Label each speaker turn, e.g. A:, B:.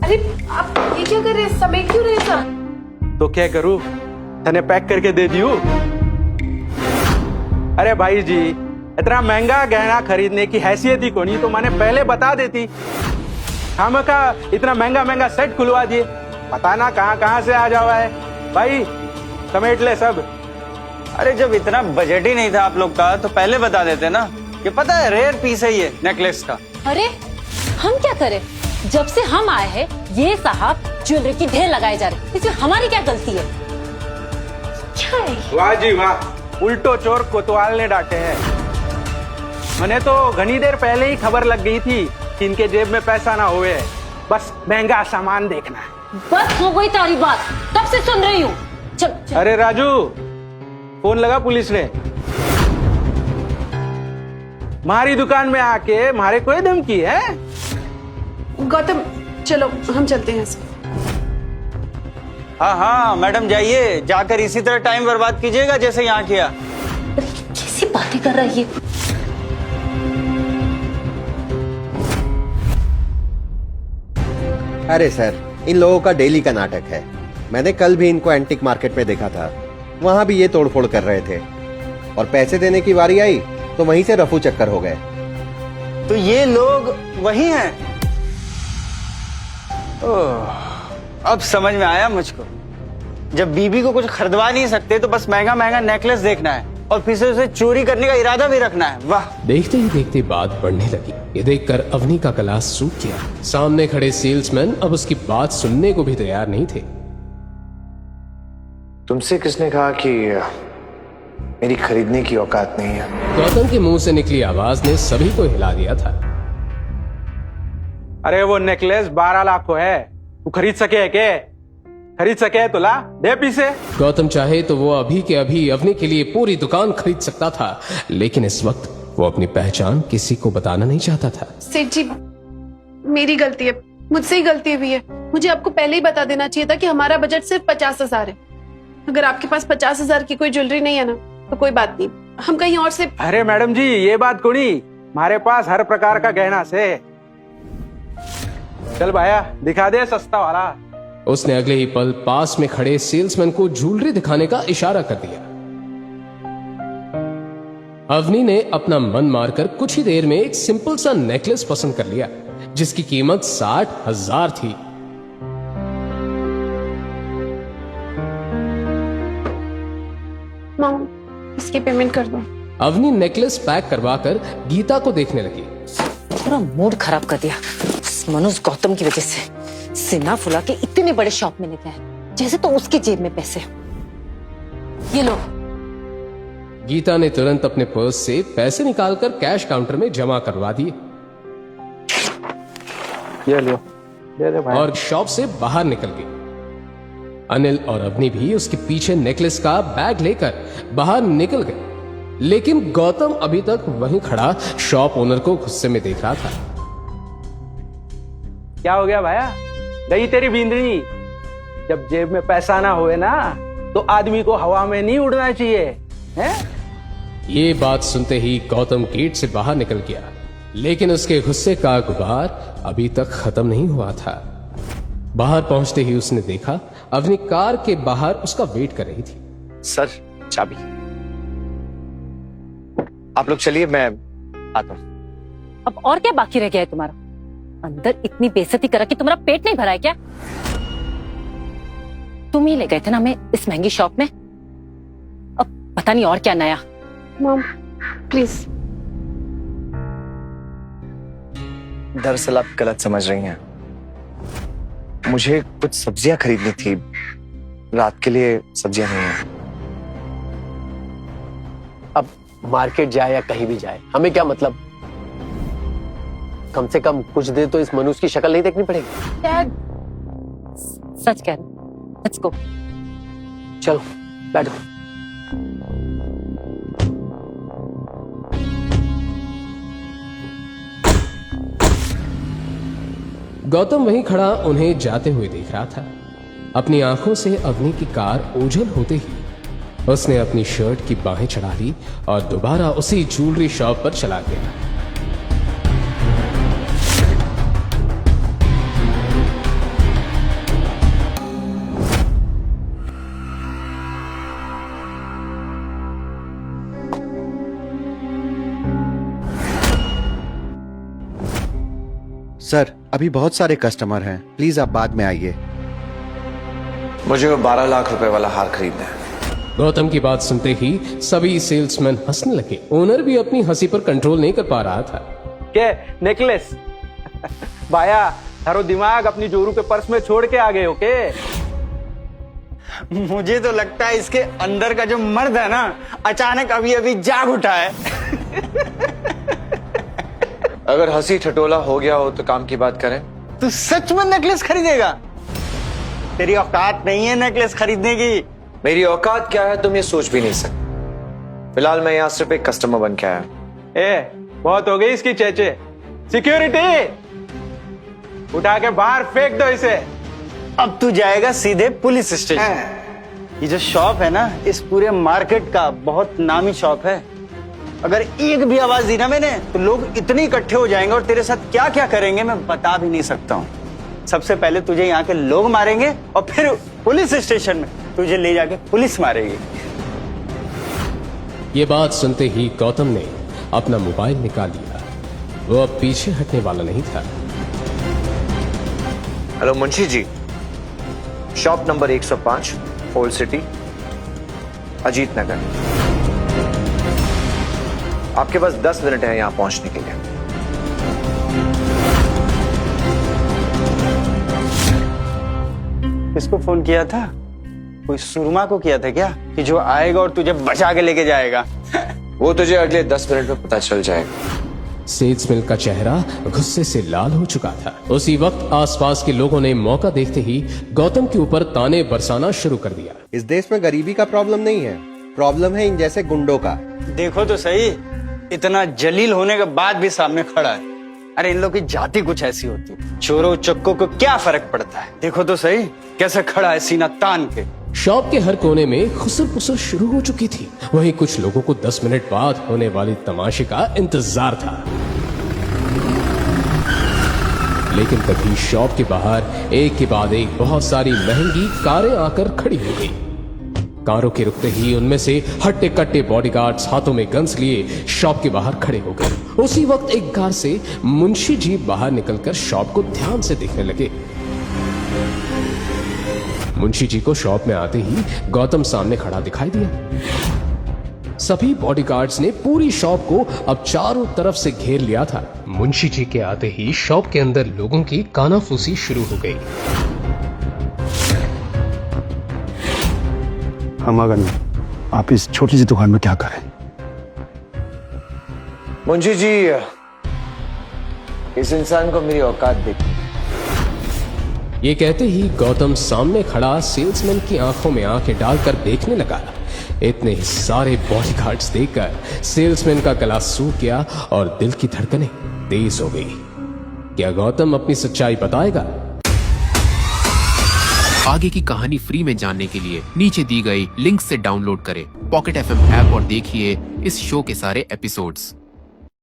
A: अरे आप ये क्या कर रहे हैं, समेट क्यों रहे सब?
B: तो क्या करूं, तने पैक करके दे दियो। अरे भाई जी, इतना महंगा गहना खरीदने की हैसियत ही कोनी तो मैंने पहले बता देती। हम का इतना महंगा महंगा सेट खुलवा दिए, पता ना कहाँ कहाँ से आ जावा है। भाई समेट ले सब।
C: अरे जब इतना बजट ही नहीं था आप लोग का तो पहले बता देते ना। ये पता है रेयर पीस है ये नेकलेस का।
D: अरे हम क्या करें, जब से हम आए हैं ये साहब ज्वेलरी की ढेर लगाए जा रहे, इसमें हमारी क्या गलती है?
A: क्या है?
B: वाह जी वाह, उल्टो चोर कोतवाल ने डांटे हैं। मैंने तो घनी देर पहले ही खबर लग गई थी कि इनके जेब में पैसा ना होवे, बस महंगा सामान देखना है।
D: बस हो गई तारी बात, कब से सुन रही हूँ। चल, चल।
B: अरे राजू, फोन लगा पुलिस ने। हमारी दुकान में आके मारे कोई धमकी है?
A: गौतम चलो हम चलते हैं से।
C: हाँ हाँ मैडम जाइए, जाकर इसी तरह टाइम बर्बाद कीजिएगा जैसे यहाँ किया।
D: कैसी बातें कर रही है?
E: अरे सर, इन लोगों का डेली का नाटक है। मैंने कल भी इनको एंटिक मार्केट में देखा था, वहां भी ये तोड़फोड़ कर रहे थे और पैसे देने की बारी आई तो वहीं से रफू चक्कर हो गए।
C: तो ये लोग वही हैं। ओह, अब समझ में आया मुझको। जब बीबी को कुछ खरीदवा नहीं सकते तो बस महंगा महंगा नेकलेस देखना है और फिर से उसे चोरी करने का इरादा भी रखना है। वाह।
F: देखते ही देखते बात बढ़ने लगी। ये देखकर अवनी का क्लास सूख गया। सामने खड़े सेल्समैन अब उसकी बात सुनने को भी तैयार नहीं थे।
G: तुमसे किसने कहा कि मेरी खरीदने की औकात नहीं है?
F: गौतम के मुंह से निकली आवाज ने सभी को हिला दिया था।
B: अरे वो नेकलेस 12 लाख को है, तू खरीद सके है के? खरीद सके है तो ला दे पीछे।
F: गौतम चाहे तो वो अभी के अभी अवनी के लिए पूरी दुकान खरीद सकता था, लेकिन इस वक्त वो अपनी पहचान किसी को बताना नहीं चाहता था।
A: सेठ जी मेरी गलती है, मुझसे ही गलती हुई है। मुझे आपको पहले ही बता देना चाहिए था कि हमारा बजट सिर्फ 50,000 है। अगर आपके पास 50,000 की कोई ज्वेलरी नहीं है ना तो कोई बात नहीं, हम कहीं और से।
B: अरे मैडम जी ये बात कोनी, हमारे पास हर प्रकार का गहना से। चल भाया दिखा दे सस्ता वाला।
F: उसने अगले ही पल पास में खड़े सेल्समैन को ज्वेलरी दिखाने का इशारा कर दिया। अवनी ने अपना मन मारकर कुछ ही देर में एक सिंपल सा नेकलेस पसंद कर लिया जिसकी कीमत 60,000 थी।
A: माँ इसकी पेमेंट कर दो।
F: अवनी नेकलेस पैक करवाकर गीता को देखने लगी।
D: पूरा मूड खराब कर दिया उस मनोज गौतम की वजह से। सीना फुला के इतने बड़े शॉप में लेके आए जैसे तो उसके जेब में पैसे। ये लो।
F: गीता ने तुरंत अपने पर्स से पैसे निकालकर कैश काउंटर में जमा करवा दिए।
B: ये लो दे दे भाई।
F: और शॉप से बाहर निकल गई। अनिल और अवनी भी उसके पीछे नेकलेस का बैग लेकर बाहर निकल गए, लेकिन गौतम अभी तक वहीं खड़ा शॉप ओनर को गुस्से में देख रहा था।
B: क्या हो गया भाया, गई तेरी बींदड़ी? जब जेब में पैसा ना होए ना तो आदमी को हवा में नहीं उड़ना चाहिए है?
F: ये बात सुनते ही गौतम गेट से बाहर निकल गया, लेकिन उसके गुस्से का गुबार अभी तक खत्म नहीं हुआ था। बाहर पहुंचते ही उसने देखा अवनी कार के बाहर उसका वेट कर रही थी।
G: सर चाबी। आप लोग चलिए, मैं आता हूं।
D: अब और क्या बाकी रह गया है तुम्हारा? अंदर इतनी बेइज्जती करा कि तुम्हारा पेट नहीं भरा है क्या? तुम ही ले गए थे ना हमें इस महंगी शॉप में, अब पता नहीं और क्या नया।
A: Mom please.
G: दरअसल आप गलत समझ रही हैं। मुझे कुछ सब्जियां खरीदनी थी, रात के लिए सब्जियां नहीं है।
H: अब मार्केट जाए या कहीं भी जाए हमें क्या मतलब, कम से कम कुछ देर तो इस मनुष्य की शक्ल नहीं देखनी पड़ेगी।
A: डैड
D: सच कह रहे, लेट्स गो।
H: चलो बैठो।
F: गौतम वहीं खड़ा उन्हें जाते हुए देख रहा था। अपनी आंखों से अवनी की कार ओझल होते ही उसने अपनी शर्ट की बाहें चढ़ा ली और दोबारा उसी ज्वेलरी शॉप पर चला गया।
E: सर अभी बहुत सारे कस्टमर हैं, प्लीज आप बाद में आइए।
G: मुझे वो 12 लाख रुपए वाला हार खरीदना है।
F: गौतम की बात सुनते ही सभी सेल्समैन हंसने लगे। ओनर भी अपनी हंसी पर कंट्रोल नहीं कर पा रहा था।
B: के नेकलेस भाया थारो दिमाग अपनी जोरू के पर्स में छोड़ के आ गए हो के?
C: मुझे तो लगता है इसके अंदर का जो मर्द है ना, अचानक अभी अभी जाग उठा है।
G: अगर हंसी ठटोला हो गया हो तो काम की बात करें।
C: तू सच में नेकलेस खरीदेगा? तेरी औकात नहीं है नेकलेस खरीदने की।
G: मेरी औकात क्या है तुम ये सोच भी नहीं सकते। फिलहाल मैं यहाँ सिर्फ एक कस्टमर बन के आया।
B: ए बहुत हो गई इसकी चेचे। सिक्योरिटी उठा के बाहर फेंक दो इसे।
C: अब तू जाएगा सीधे पुलिस स्टेशन। ये जो शॉप है ना, इस पूरे मार्केट का बहुत नामी शॉप है। अगर एक भी आवाज दी ना मैंने तो लोग इतने इकट्ठे हो जाएंगे और तेरे साथ क्या क्या करेंगे मैं बता भी नहीं सकता हूँ। सबसे पहले तुझे यहाँ के लोग मारेंगे और फिर पुलिस स्टेशन में तुझे ले जाके पुलिस मारेगी।
F: ये बात सुनते ही गौतम ने अपना मोबाइल निकाल लिया। वो अब पीछे हटने वाला नहीं था।
G: Hello Munshi ji, shop number 105 old city Ajit Nagar. आपके पास 10 मिनट है यहां पहुंचने के लिए।
C: किसको फोन किया था? कोई सुरमा को किया था क्या कि जो आएगा और तुझे बचा के लेके जाएगा?
G: वो तुझे अगले 10 मिनट में पता चल जाएगा।
F: सेल्समैन का चेहरा गुस्से से लाल हो चुका था। उसी वक्त आसपास के लोगों ने मौका देखते ही गौतम के ऊपर ताने बरसाना शुरू कर दिया।
E: इस देश में गरीबी का प्रॉब्लम नहीं है, प्रॉब्लम है इन जैसे गुंडों का।
C: देखो तो सही, इतना जलील होने के बाद भी सामने खड़ा है। अरे इन लोग की जाति कुछ ऐसी होती है, चोरों चक्कों को क्या फर्क पड़ता है। देखो तो सही कैसे खड़ा है सीना तान के।
F: शॉप के हर कोने में खुसर पुसर शुरू हो चुकी थी। वहीं कुछ लोगों को 10 मिनट बाद होने वाली तमाशे का इंतजार था। लेकिन तभी शॉप के बाहर एक के बाद एक बहुत सारी महंगी कारें आकर खड़ी हो गई। कारों के रुकते ही उनमें से हट्टे कट्टे बॉडीगार्ड्स हाथों में गन्स लिए शॉप के बाहर खड़े हो गए। उसी वक्त एक कार से मुंशी जी बाहर निकलकर शॉप को ध्यान से देखने लगे। मुंशी जी को शॉप में आते ही गौतम सामने खड़ा दिखाई दिया। सभी बॉडीगार्ड्स ने पूरी शॉप को अब चारों तरफ से घेर लिया था। मुंशी जी के आते ही शॉप के अंदर लोगों की कानाफूसी शुरू हो गई।
I: हम अगर आप इस छोटी सी दुकान में क्या करें?
G: मुंशी जी, इस इंसान को मेरी औकात देखी।
F: ये कहते ही गौतम सामने खड़ा सेल्समैन की आंखों में आंखें डालकर देखने लगा। इतने ही सारे बॉडीगार्ड्स देखकर सेल्समैन का गला सूख गया और दिल की धड़कनें तेज हो गई। क्या गौतम अपनी सच्चाई बताएगा?
J: आगे की कहानी फ्री में जानने के लिए नीचे दी गई लिंक से डाउनलोड करें पॉकेट FM ऐप और देखिए इस शो के सारे एपिसोड्स।